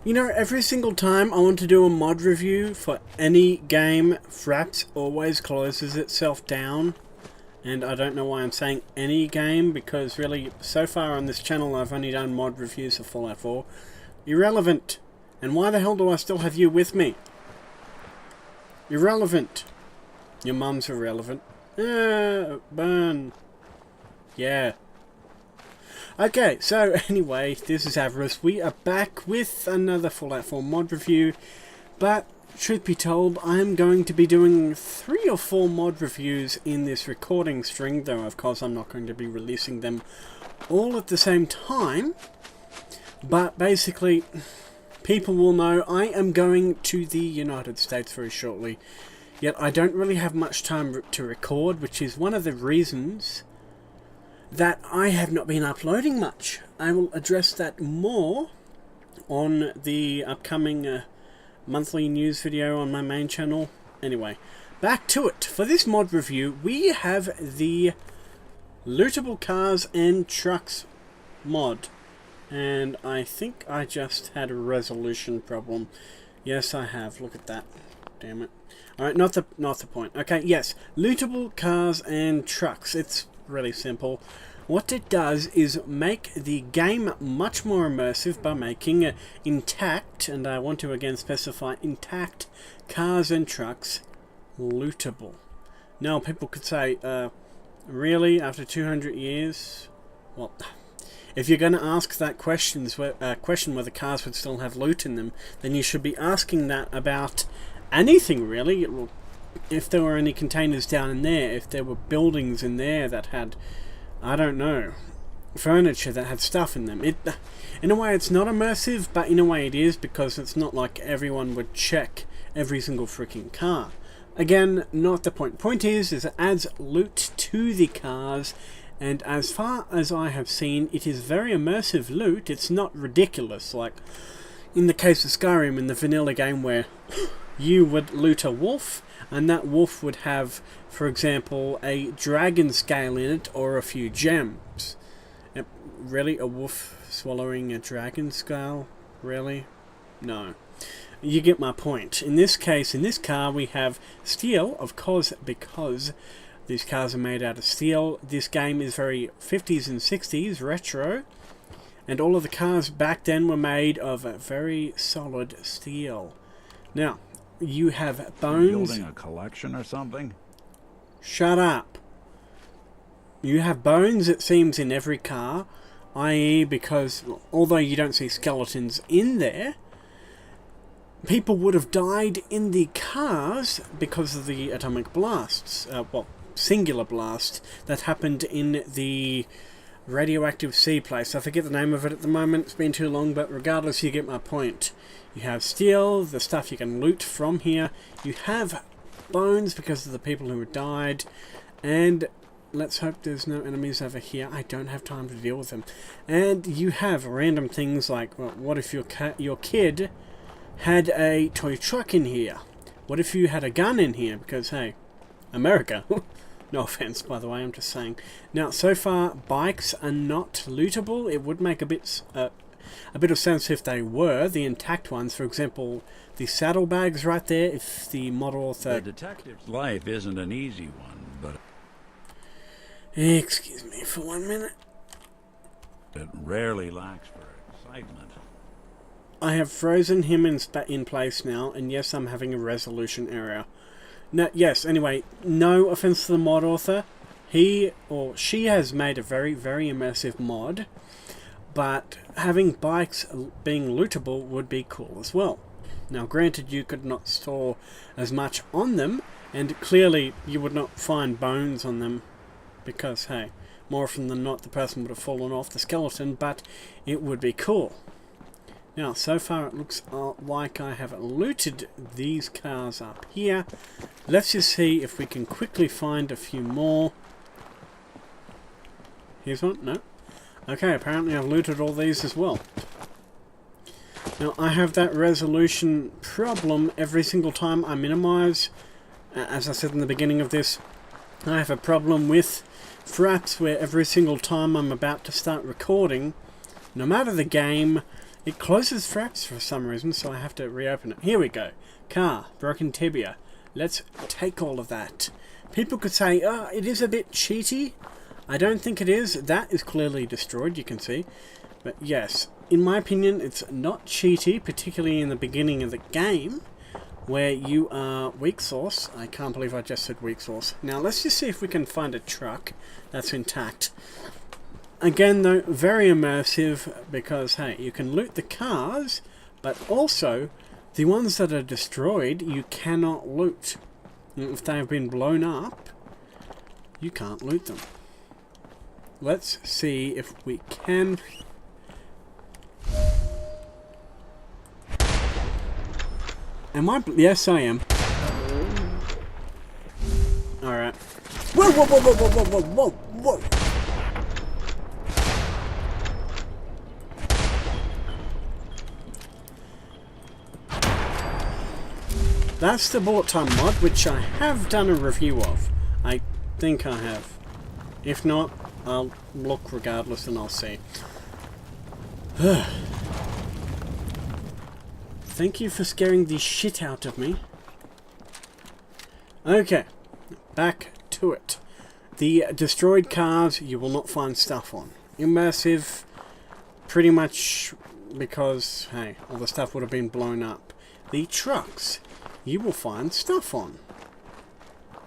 You know, every single time I want to do a mod review for any game, Fraps always closes itself down. And I don't know why I'm saying any game, because really, so far on this channel I've only done mod reviews of Fallout 4. Irrelevant. And why the hell do I still have you with me? Irrelevant. Your mum's irrelevant. Burn. Yeah. Okay, so anyway, this is Avarice. We are back with another Fallout 4 mod review, but truth be told, I'm going to be doing 3 or 4 mod reviews in this recording string, though of course I'm not going to be releasing them all at the same time. But basically, people will know I am going to the United States very shortly, yet I don't really have much time to record, which is one of the reasons that I have not been uploading much. I will address that more on the upcoming monthly news video on my main channel. Anyway, back to it. For this mod review, we have the Lootable Cars and Trucks mod. And I think I just had a resolution problem. Yes, I have. Look at that. Damn it. Alright, not the point. Okay, yes. Lootable Cars and Trucks. It's really simple. What it does is make the game much more immersive by making intact, and I want to again specify intact, cars and trucks lootable. Now people could say, really, after 200 years? Well, if you're going to ask that question whether cars would still have loot in them, then you should be asking that about anything really. If there were any containers down in there, if there were buildings in there that had, I don't know, furniture that had stuff in them. In a way it's not immersive, but in a way it is, because it's not like everyone would check every single freaking car. Again, not the point. Point is it adds loot to the cars, and as far as I have seen, it is very immersive loot. It's not ridiculous, like in the case of Skyrim in the vanilla game where you would loot a wolf, and that wolf would have, for example, a dragon scale in it or a few gems. Really? A wolf swallowing a dragon scale? Really? No. You get my point. In this case, in this car, we have steel, of course, because these cars are made out of steel. This game is very 50s and 60s, retro, and all of the cars back then were made of a very solid steel. Now, you have bones. Building a collection or something? Shut up. You have bones, it seems, in every car, i.e. because, although you don't see skeletons in there, people would have died in the cars because of the atomic blasts, singular blast that happened in the radioactive sea place. I forget the name of it at the moment, it's been too long, but regardless, you get my point. You have steel, the stuff you can loot from here. You have bones because of the people who died. And let's hope there's no enemies over here. I don't have time to deal with them. And you have random things like, well, what if your kid had a toy truck in here? What if you had a gun in here? Because, hey, America. No offense, by the way, I'm just saying. Now, so far, bikes are not lootable. It would make a bit of sense if they were, the intact ones. For example, the saddlebags right there, if the mod author... The detective's life isn't an easy one, but... Excuse me for 1 minute. It rarely lacks for excitement. I have frozen him in place now, and yes, I'm having a resolution error. No, yes, anyway, no offense to the mod author. He or she has made a very, very immersive mod, but having bikes being lootable would be cool as well. Now, granted, you could not store as much on them, and clearly you would not find bones on them, because, hey, more often than not, the person would have fallen off the skeleton, but it would be cool. Now, so far it looks like I have looted these cars up here. Let's just see if we can quickly find a few more. Here's one? No? Okay, apparently I've looted all these as well. Now, I have that resolution problem every single time I minimize. As I said in the beginning of this, I have a problem with Fraps where every single time I'm about to start recording, no matter the game, It closes fraps for some reason, so I have to reopen it. Here we go. Car, broken tibia. Let's take all of that. People could say, oh, it is a bit cheaty. I don't think it is. That is clearly destroyed, you can see. But yes, in my opinion, it's not cheaty, particularly in the beginning of the game, where you are weak sauce. I can't believe I just said weak sauce. Now, let's just see if we can find a truck that's intact. Again, though, very immersive, because, hey, you can loot the cars, but also, the ones that are destroyed, you cannot loot. If they have been blown up, you can't loot them. Let's see if we can... Am I... Yes, I am. Alright. Whoa, whoa, whoa, whoa, whoa, whoa, whoa, whoa! That's the bullet time mod, which I have done a review of. I think I have. If not, I'll look regardless and I'll see. Thank you for scaring the shit out of me. Okay, back to it. The destroyed cars you will not find stuff on. Immersive, pretty much because, hey, all the stuff would have been blown up. The trucks you will find stuff on.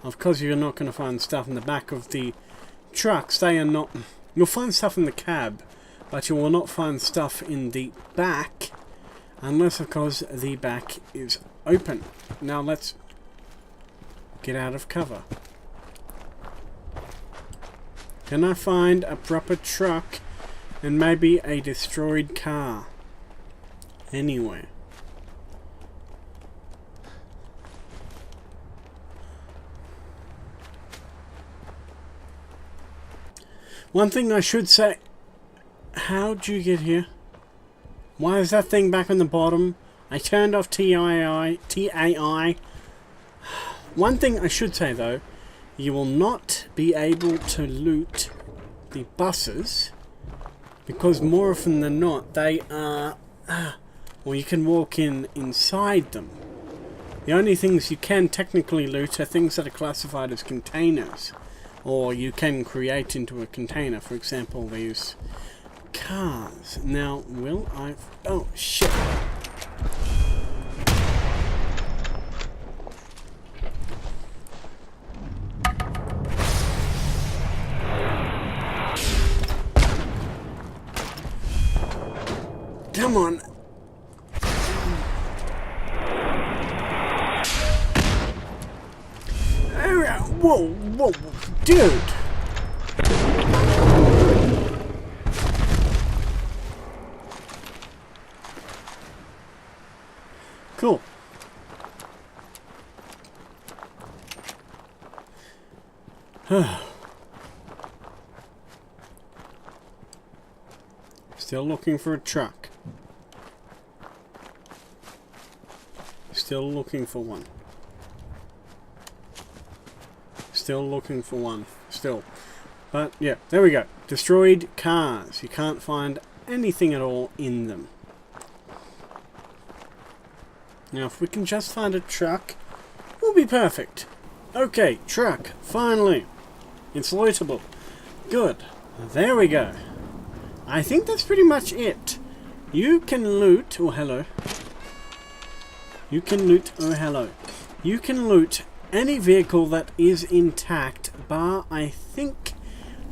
Of course, you're not going to find stuff in the back of the trucks. They are not... You'll find stuff in the cab, but you will not find stuff in the back, unless, of course, the back is open. Now, let's get out of cover. Can I find a proper truck and maybe a destroyed car anywhere? One thing I should say, how'd you get here? Why is that thing back on the bottom? I turned off TAI. One thing I should say though, you will not be able to loot the buses, because more often than not, they are, well, you can walk inside them. The only things you can technically loot are things that are classified as containers. Or you can create into a container, for example, these cars. Now, will I... Oh, shit. Come on. Whoa, whoa, dude! Cool. Still looking for a truck. Still looking for one. Still looking for one. Still. But, yeah, there we go. Destroyed cars. You can't find anything at all in them. Now, if we can just find a truck, we'll be perfect. Okay, truck. Finally. It's lootable. Good. There we go. I think that's pretty much it. You can loot... Oh, hello. You can loot... Oh, hello. You can loot any vehicle that is intact, bar, I think,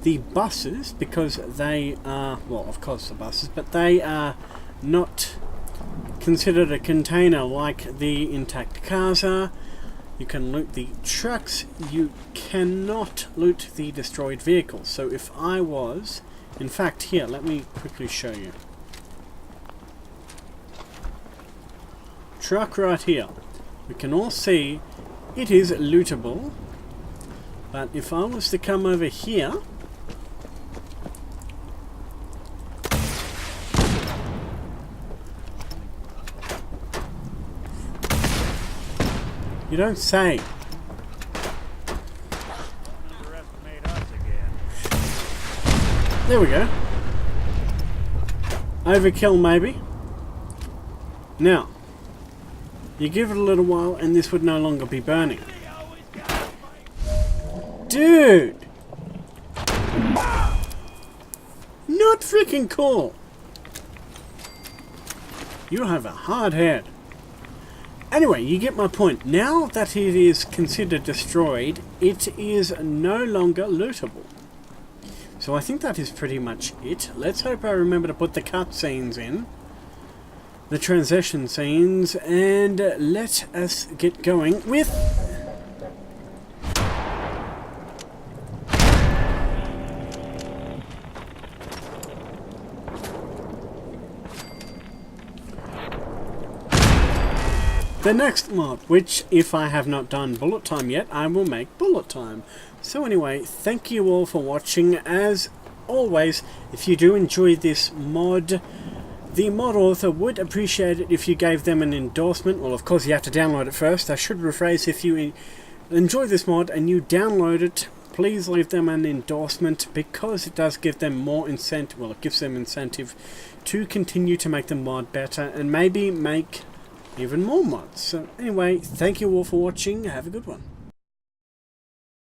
the buses, because they are, well, of course the buses, but they are not considered a container like the intact cars are. You can loot the trucks. You cannot loot the destroyed vehicles. So if I was... In fact, here, let me quickly show you. Truck right here. We can all see it is lootable, but if I was to come over here, you don't say. Underestimate us again. There we go. Overkill maybe. Now, you give it a little while and this would no longer be burning. Dude! Not freaking cool! You have a hard head. Anyway, you get my point. Now that it is considered destroyed, it is no longer lootable. So I think that is pretty much it. Let's hope I remember to put the cutscenes in. The transition scenes, and let us get going with... the next mod, which, if I have not done bullet time yet, I will make bullet time. So anyway, thank you all for watching. As always, if you do enjoy this mod, the mod author would appreciate it if you gave them an endorsement. Well, of course you have to download it first. I should rephrase, if you enjoy this mod and you download it, please leave them an endorsement, because it does give them more incentive. Well, it gives them incentive to continue to make the mod better and maybe make even more mods. So anyway, thank you all for watching. Have a good one.